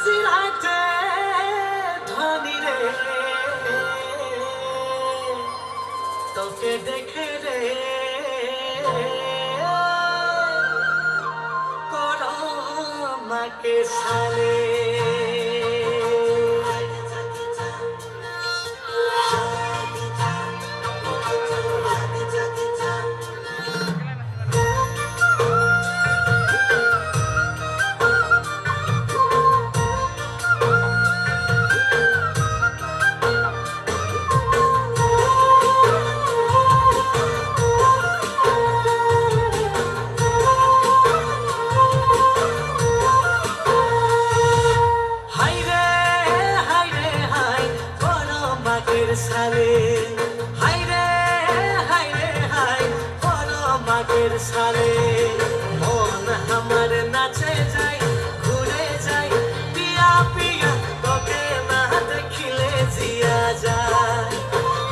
সিরাতে ধনী রে তোকে দেখে রে করো মাকে সালে সালে হাই রে হাই বলো মাগের সালে মন আমার নাচে যায় ঘুরে যায় পিয়া পিয়া তোকে না দেখিলে জিয়া যায়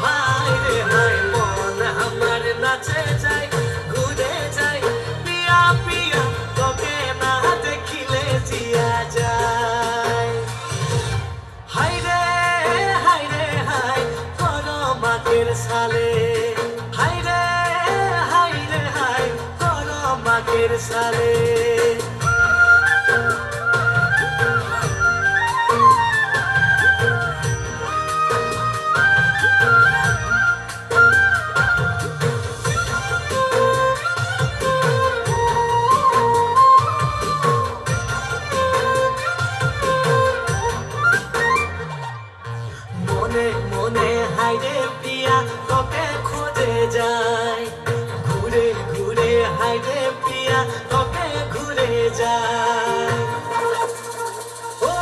হাই রে হাই মন আমার নাচে যায় ঘুরে যায় পিয়া পিয়া তোকে না দেখিলে জিয়া যায় হাই রে সালে হাই রে হাই করো মাগের সালে মনে মনে হাই রে পিয়া তোকে খুঁজে যায় ঘুরে ঘুরে হাই রে পিয়া তোকে ঘুরে যায় ও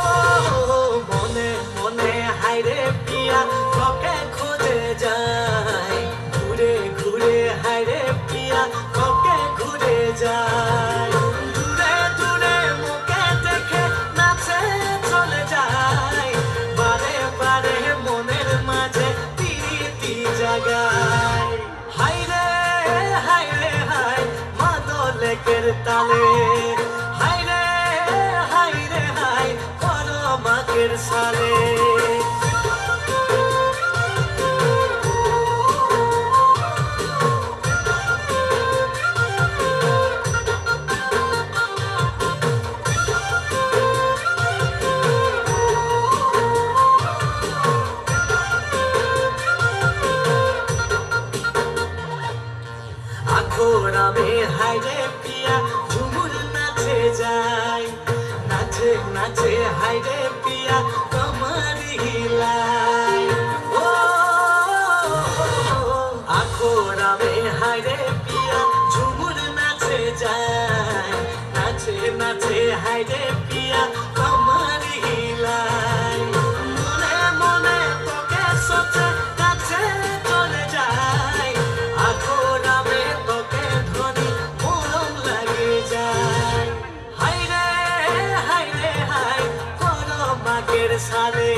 মনে মনে হাই রে পিয়া তোকে খুঁজে যায় ঘুরে ঘুরে হাই রে পিয়া তোকে ঘুরে যায় দূরে দূরে মুখে দেখে নাচে চলে যায় বারে বারে মনের মাঝে প্রীতি জাগায় হাই রে হাই মাদলেকের তালে হাই রে হাই করো মাগের সালে আখোরামে হাই রে পিয়া ঝুমুর নাচে যায় নাচে নাচে হাই রে পিয়া কমর হিলায় ও আখোরামে হাই রে পিয়া ঝুমুর নাচে যায় নাচে নাচে হাই রে পিয়া কমর হিলায় মনে মনে তোকে সোচে কাছে চলে যায় আখোরামে তোকে ধনী মরম লাগে যায় হাই রে হাই করো মাগের সালে